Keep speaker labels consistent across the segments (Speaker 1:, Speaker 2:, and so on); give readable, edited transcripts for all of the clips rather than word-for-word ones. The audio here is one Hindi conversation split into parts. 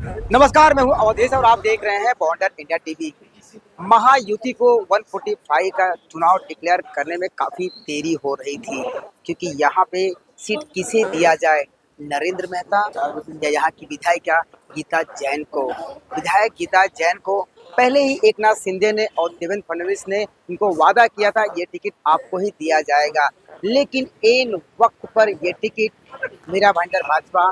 Speaker 1: नमस्कार, मैं हूं अवधेश और आप देख रहे हैं बॉन्डर इंडिया टीवी। महायुति को 145 का चुनाव डिक्लेयर करने में काफ़ी देरी हो रही थी, क्योंकि यहाँ पे सीट किसे दिया जाए, नरेंद्र मेहता या यहाँ की विधायिका गीता जैन को। विधायक गीता जैन को पहले ही एकनाथ शिंदे ने और देवेंद्र फडणवीस ने इनको वादा किया था ये टिकट आपको ही दिया जाएगा, लेकिन ऐन वक्त पर ये टिकट मीरा भाईंदर भाजपा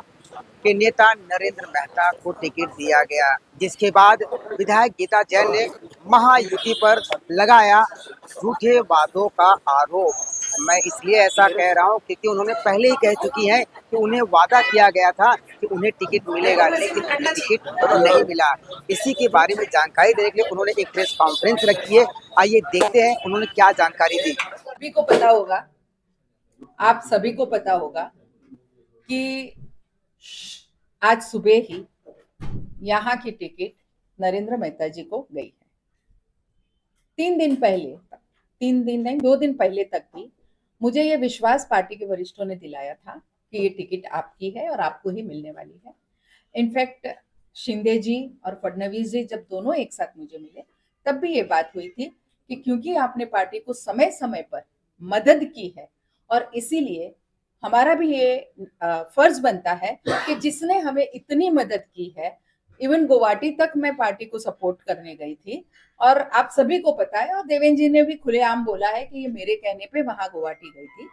Speaker 1: के नेता नरेंद्र मेहता को टिकट दिया गया, जिसके बाद विधायक गीता जैन ने महायुति पर लगाया झूठे वादों का आरोप। मैं इसलिए ऐसा कह रहा हूं क्योंकि उन्होंने पहले ही कह चुकी हैं कि उन्हें वादा किया गया था कि उन्हें टिकट मिलेगा, लेकिन उन्हें टिकट नहीं मिला। इसी के बारे में जानकारी देने के लिए उन्होंने एक प्रेस कॉन्फ्रेंस रखी है। आइए देखते हैं उन्होंने क्या जानकारी दी।
Speaker 2: सभी को पता होगा, आप सभी को पता होगा कि आज सुबह ही यहाँ की टिकट नरेंद्र मेहता जी को गई है। 3 दिन पहले, 3 दिन नहीं, 2 दिन पहले तक भी मुझे ये विश्वास पार्टी के वरिष्ठों ने दिलाया था कि ये टिकट आपकी है और आपको ही मिलने वाली है। इनफैक्ट शिंदे जी और फडणवीस जी जब दोनों एक साथ मुझे मिले, तब भी ये बात हुई थी कि क्योंकि आपने पार्टी को समय समय पर मदद की है और इसीलिए हमारा भी ये फर्ज बनता है कि जिसने हमें इतनी मदद की है, इवन गुवाहाटी तक मैं पार्टी को सपोर्ट करने गई थी और आप सभी को पता है, और देवेंद्र जी ने भी खुलेआम बोला है कि ये मेरे कहने पे वहां गुवाहाटी गई थी।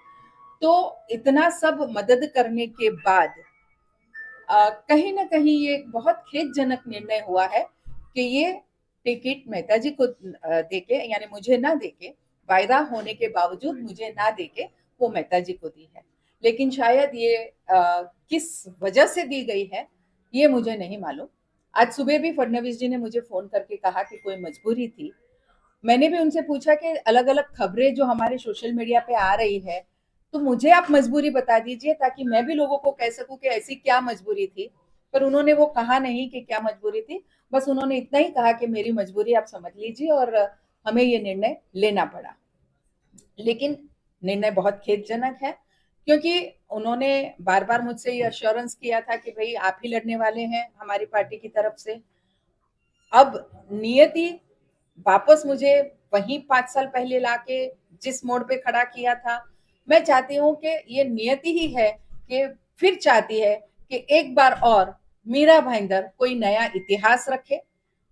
Speaker 2: तो इतना सब मदद करने के बाद कहीं ना कहीं ये बहुत खेदजनक निर्णय हुआ है कि ये टिकट मेहता जी को देके, यानी मुझे ना देके, वायदा होने के बावजूद मुझे ना देके वो मेहता जी को दी है। लेकिन शायद ये किस वजह से दी गई है ये मुझे नहीं मालूम। आज सुबह भी फडणवीस जी ने मुझे फोन करके कहा कि कोई मजबूरी थी। मैंने भी उनसे पूछा कि अलग अलग खबरें जो हमारे सोशल मीडिया पे आ रही है, तो मुझे आप मजबूरी बता दीजिए ताकि मैं भी लोगों को कह सकूं कि ऐसी क्या मजबूरी थी। पर उन्होंने वो कहा नहीं कि क्या मजबूरी थी, बस उन्होंने इतना ही कहा कि मेरी मजबूरी आप समझ लीजिए और हमें ये निर्णय लेना पड़ा। लेकिन निर्णय बहुत खेदजनक है, क्योंकि उन्होंने बार बार मुझसे ये अश्योरेंस किया था कि भाई आप ही लड़ने वाले हैं हमारी पार्टी की तरफ से। अब नियति वापस मुझे वहीं 5 साल पहले लाके जिस मोड़ पे खड़ा किया था, मैं चाहती हूँ कि ये नियति ही है कि फिर चाहती है कि एक बार और मीरा भाईंदर कोई नया इतिहास रखे।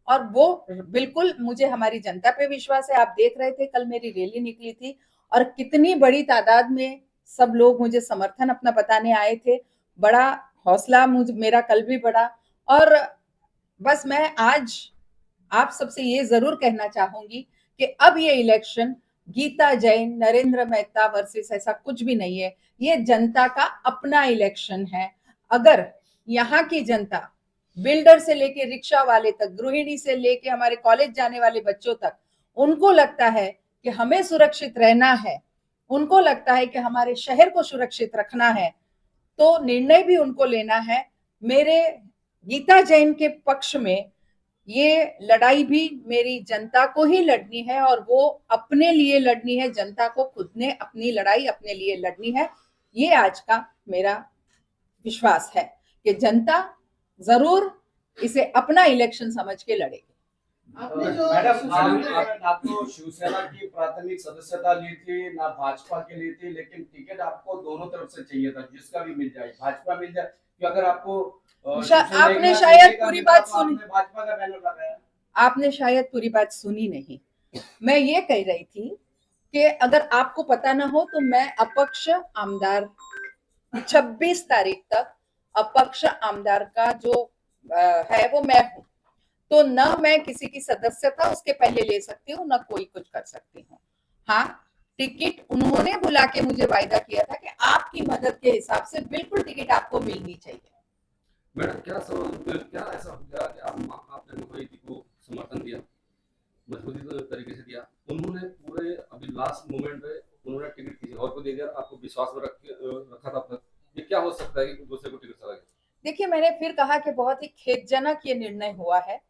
Speaker 2: और वो बिल्कुल, मुझे हमारी जनता पे विश्वास है। आप देख रहे थे कल मेरी रैली निकली थी और कितनी बड़ी तादाद में सब लोग मुझे समर्थन अपना बताने आए थे। बड़ा हौसला मुझे मेरा कल भी बढ़ा। और बस मैं आज आप सबसे ये जरूर कहना चाहूंगी कि अब ये इलेक्शन गीता जैन, नरेंद्र मेहता वर्सेस ऐसा कुछ भी नहीं है। ये जनता का अपना इलेक्शन है। अगर यहाँ की जनता, बिल्डर से लेके रिक्शा वाले तक, गृहिणी से लेके हमारे कॉलेज जाने वाले बच्चों तक, उनको लगता है कि हमें सुरक्षित रहना है, उनको लगता है कि हमारे शहर को सुरक्षित रखना है, तो निर्णय भी उनको लेना है। मेरे गीता जैन के पक्ष में ये लड़ाई भी मेरी जनता को ही लड़नी है और वो अपने लिए लड़नी है। जनता को खुद ने अपनी लड़ाई अपने लिए लड़नी है। ये आज का मेरा विश्वास है कि जनता जरूर इसे अपना इलेक्शन समझ के लड़ेगी।
Speaker 3: मैडम, ना तो शिवसेना की प्राथमिक सदस्यता ली थी, ना भाजपा की ली थी, लेकिन टिकट आपको दोनों तरफ से चाहिए था, जिसका भी मिल जाए, भाजपा मिल जाए, कि अगर आपको
Speaker 2: आपने शायद पूरी बात सुनी,
Speaker 3: भाजपा का बैनर लगाया।
Speaker 2: आपने शायद पूरी बात सुनी नहीं। मैं ये कह रही थी कि अगर आपको पता ना हो तो मैं अपक्ष आमदार 26 तारीख तक अपक्ष आमदार का जो है वो मैं हूं। तो न मैं किसी की सदस्यता उसके पहले ले सकती हूँ, न कोई कुछ कर सकती हूँ। हाँ, टिकट उन्होंने बुला के मुझे वायदा किया था कि आपकी मदद के हिसाब से बिल्कुल टिकट आपको मिलनी चाहिए।
Speaker 4: मैडम, क्या ऐसा हो गया कि आपने महायुति को समर्थन दिया, मजबूती तरीके से दिया, उन्होंने पूरे अभी लास्ट मोमेंट पे उन्होंने टिकट किसी और को दे दिया, आपको विश्वास में रखा था अपना। ये क्या हो सकता है कि दूसरे को टिकट चला गया?
Speaker 2: देखिए, मैंने फिर कहा कि बहुत ही खेदजनक ये निर्णय हुआ है।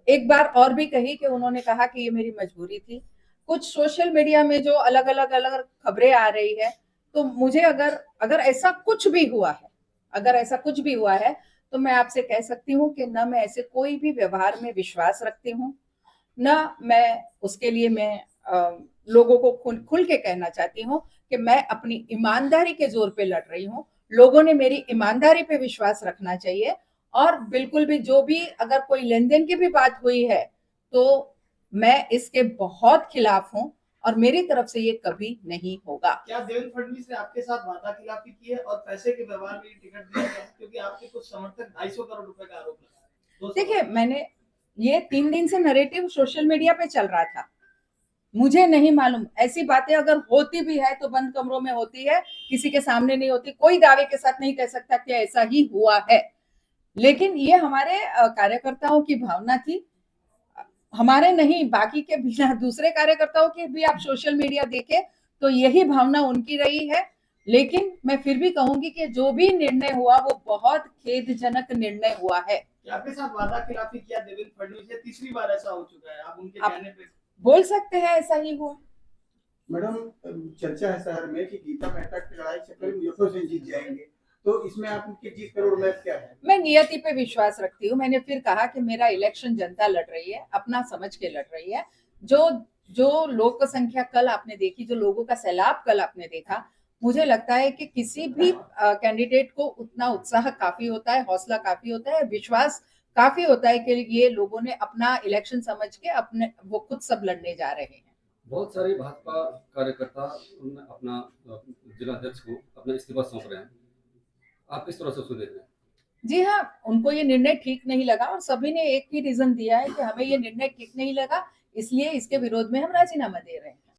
Speaker 2: एक बार और भी कही कि उन्होंने कहा कि ये मेरी मजबूरी थी। कुछ सोशल मीडिया में जो अलग अलग खबरें आ रही है, तो मुझे अगर अगर ऐसा कुछ भी हुआ है, अगर ऐसा कुछ भी हुआ है, तो मैं आपसे कह सकती हूँ कि न मैं ऐसे कोई भी व्यवहार में विश्वास रखती हूँ, न मैं उसके लिए मैं लोगों को खुल के कहना चाहती हूँ कि मैं अपनी ईमानदारी के जोर पे लड़ रही हूँ। लोगों ने मेरी ईमानदारी पे विश्वास रखना चाहिए, और बिल्कुल भी जो भी अगर कोई लेन-देन की भी बात हुई है, तो मैं इसके बहुत खिलाफ हूँ और मेरी तरफ से ये कभी नहीं होगा।
Speaker 5: क्या देवेंद्र फडणवीस ने आपके साथ वादाखिलाफी की है और पैसे के व्यवहार में ये टिकट दिया गया है? क्योंकि आपके कुछ समर्थक 250 करोड़ रुपए का आरोप लगा रहे हैं।
Speaker 2: देखिए, मैंने ये 3 दिन से नैरेटिव सोशल मीडिया पे चल रहा था। मुझे नहीं मालूम, ऐसी बातें अगर होती भी है तो बंद कमरों में होती है, किसी के सामने नहीं होती। कोई दावे के साथ नहीं कह सकता कि ऐसा ही हुआ है, लेकिन ये हमारे कार्यकर्ताओं की भावना थी, हमारे नहीं, बाकी के बिना दूसरे कार्यकर्ताओं की भी आप सोशल मीडिया देखें तो यही भावना उनकी रही है। लेकिन मैं फिर भी कहूंगी कि जो भी निर्णय हुआ वो बहुत खेदजनक निर्णय हुआ है।
Speaker 5: क्या आपके साथ वादाखिलाफी किया देवेंद्र फडणवीस ने? तीसरी बार ऐसा हो चुका है, आप उनके
Speaker 2: आप-
Speaker 5: कहने पे
Speaker 2: बोल सकते हैं ऐसा ही हुआ।
Speaker 6: मैडम, चर्चा है शहर में कि गीता मेहता की लड़ाई से पहले मुजफ्फर सिंह जीत जाएंगे, तो इसमें आपकी जीत का रोड मैप क्या है?
Speaker 2: मैं नियति पे विश्वास रखती हूँ। मैंने फिर कहा कि मेरा इलेक्शन जनता लड़ रही है, अपना समझ के लड़ रही है। जो लोक संख्या कल आपने देखी, जो लोगों का सैलाब कल आपने देखा, मुझे लगता है कि किसी भी कैंडिडेट को उतना उत्साह काफी होता है, हौसला काफी होता है, विश्वास काफी होता है कि ये लोगों ने अपना इलेक्शन समझ के अपने वो खुद सब लड़ने जा रहे हैं।
Speaker 4: बहुत सारे भाजपा कार्यकर्ता अपना जिला अध्यक्ष को अपना इस्तीफा सौंप रहे हैं, आप किस तरह से उसको देख रहे हैं?
Speaker 2: जी हाँ, उनको ये निर्णय ठीक नहीं लगा और सभी ने एक ही रीजन दिया है कि हमें ये निर्णय ठीक नहीं लगा, इसलिए इसके विरोध में हम राजीनामा दे रहे हैं।